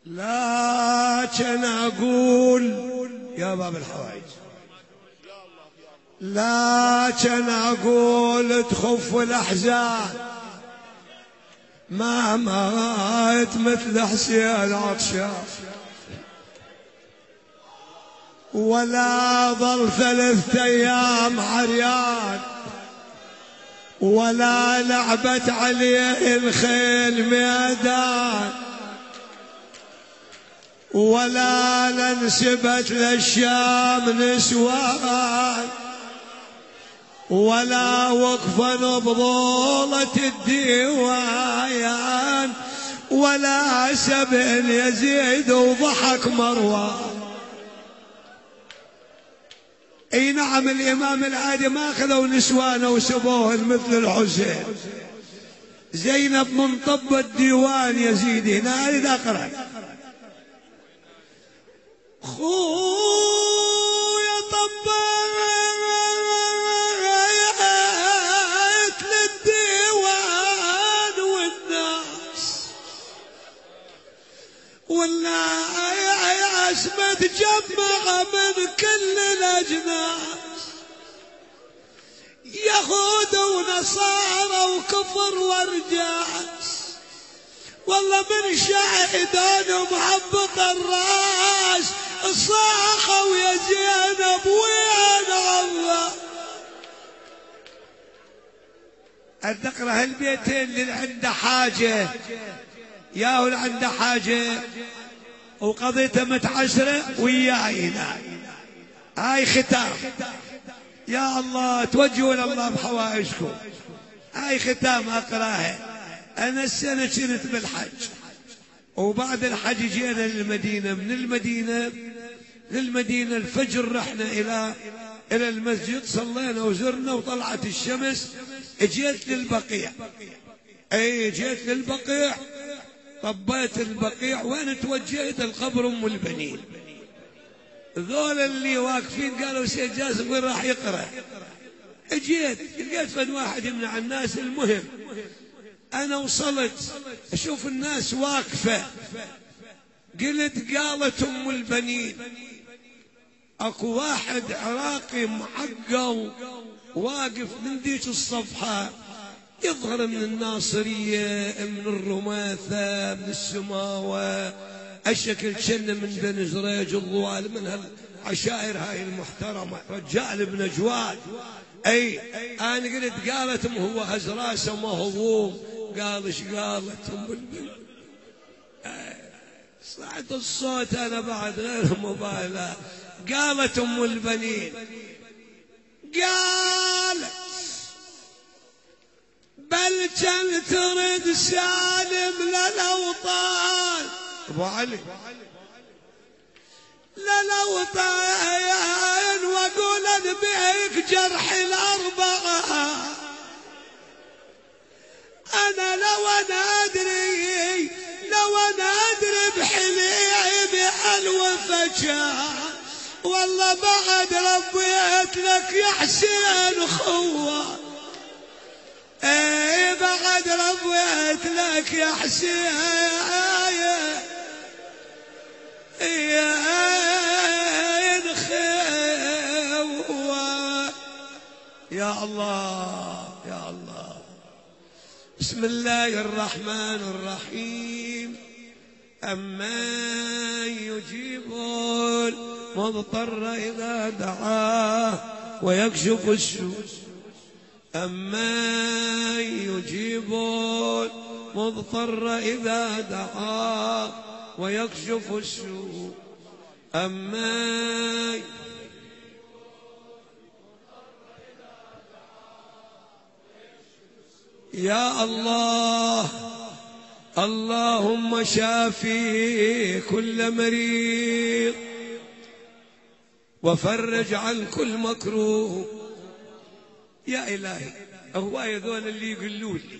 لكن أقول يا باب الحوائج، لكن أقول تخف الأحزان ما مات مثل حسين عطشان، ولا ظل 3 أيام عريان، ولا لعبت عليه الخيل ميدان، ولا لانسبت للشام نسوان، ولا وقفا بضولة الديوان، ولا سبن يزيد وضحك مروان. اي نعم، الامام العادي ما اخذوا نسوانه وسبوهن مثل الحسين. زينب من طب الديوان يزيد هنا اريد اقرا. خويا طبيت للديوان والناس، والناس متجمعة من كل الأجناس، يهود ونصارى وكفر ورجاس، والله من شاهدان ومحبط الراس صاخوا يا زينب وين الله. أتقرأ هالبيتين اللي عنده حاجة ياهو اللي عنده حاجة وقضيته متعشرة وياي هنا. هاي ختام يا الله، توجهوا لله بحوائجكم. هاي ختام أقراها. أنا السنة كنت بالحج، وبعد الحج جينا للمدينة، من المدينة للمدينة الفجر رحنا إلى المسجد، صلينا وزرنا وطلعت الشمس. جيت للبقيع، أي جيت للبقيع، طبيت البقيع. وين توجهت؟ القبر أم البنين. ذول اللي واقفين قالوا سيد جاسم وين راح يقرأ؟ جيت لقيت فد واحد يمنع الناس. المهم أنا وصلت أشوف الناس واقفة، قالت أم البنين. أكو واحد عراقي معقل واقف من ديك الصفحة، يظهر من الناصرية، من الرماثة، من السماوة، الشكل شن من بن جريج الضوال، من هالعشائر هاي المحترمة، رجال ابن جواد. أي أنا قالت هو هز راسه مهضوم. قال ايش قالت ام البنين؟ صعد الصوت انا بعد غير مبالاه. قالت ام البنين، قالت بل كان ترد سالم للاوطان، ابو علي للاوطان، واقول بيك جرح الاربعه. أنا لو أنا أدري بحليبي الوفجان، والله بعد ربيت لك يا حسين خوة. اي بعد ربيت لك يا حسين خوة. يا الله يا الله. بسم الله الرحمن الرحيم. أمن يجيب المضطر إذا دعاه ويكشف السوء، أمن يجيب المضطر إذا دعاه ويكشف السوء، أمن يا الله. اللهم شافي كل مريض وفرج عن كل مكروه. يا إلهي، هواية ذول اللي يقولوا لي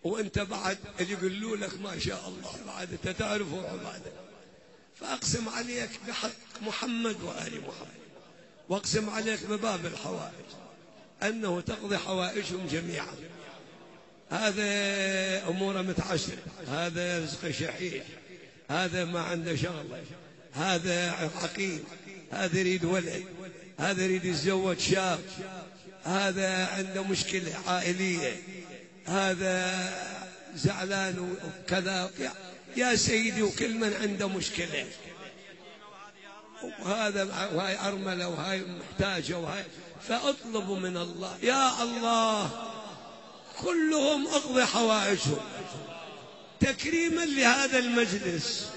وانت بعد اللي يقولوا لك ما شاء الله، بعد انت تعرفوا عبادك. فأقسم عليك بحق محمد وآل محمد، وأقسم عليك بباب الحوائج أنه تقضي حوائجهم جميعا. هذا أموره متعشرة، هذا رزق شحيح، هذا ما عنده شغله، هذا عقيم، هذا يريد ولد، هذا يريد يتزوج شاب، هذا عنده مشكلة عائلية، هذا زعلان وكذا. يا سيدي وكل من عنده مشكلة، وهاي أرملة وهاي محتاجة وهاي، فاطلبوا من الله يا الله كلهم اقضي حوائجهم تكريما لهذا المجلس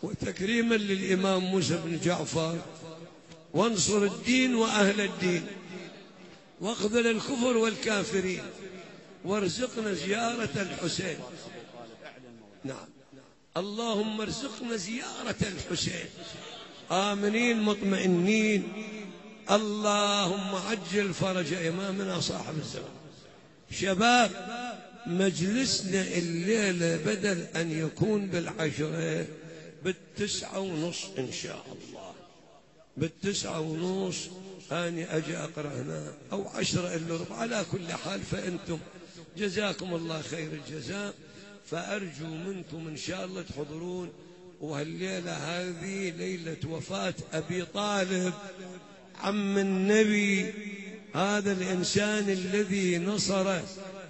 وتكريما للإمام موسى بن جعفر، وانصر الدين وأهل الدين، واخذل الكفر والكافرين، وارزقنا زيارة الحسين. نعم، اللهم ارزقنا زيارة الحسين آمنين مطمئنين. اللهم عجل فرج إمامنا صاحب الزمان. شباب، مجلسنا الليلة بدل أن يكون بالعشرة 9:30 إن شاء الله، 9:30 أنا أجي أقرأ هنا، أو 10:15 على كل حال. فأنتم جزاكم الله خير الجزاء، فأرجو منكم إن شاء الله تحضرون. وهالليلة هذه ليلة وفاة أبي طالب عم النبي، هذا الإنسان الذي نصر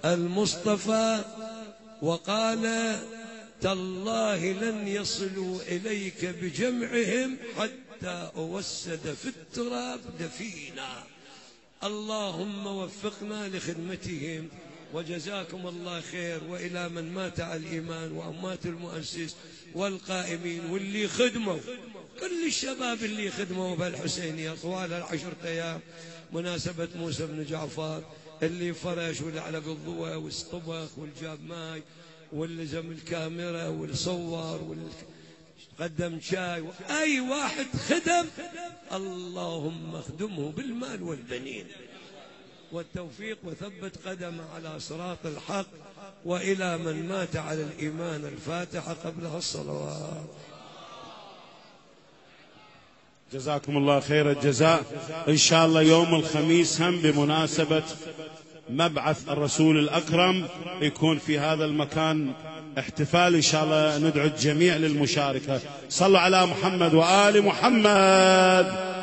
المصطفى وقال تالله لن يصلوا إليك بجمعهم حتى أوسد في التراب دفينا. اللهم وفقنا لخدمتهم، وجزاكم الله خير. وإلى من مات على الإيمان وأمات المؤسس والقائمين واللي خدموا، كل الشباب اللي خدموا بالحسينية طوال 10 أيام مناسبة موسى بن جعفر، اللي فرش واللي علق الضوء والطبخ والجاب ماي واللي زم الكاميرا واللي صور واللي قدم شاي، أي واحد خدم، اللهم اخدمه بالمال والبنين والتوفيق، وثبت قدمه على صراط الحق. وإلى من مات على الإيمان الفاتحة قبلها الصلوات. جزاكم الله خير الجزاء. إن شاء الله يوم الخميس هم بمناسبة مبعث الرسول الأكرم يكون في هذا المكان احتفال، إن شاء الله ندعو الجميع للمشاركة. صلوا على محمد وآل محمد.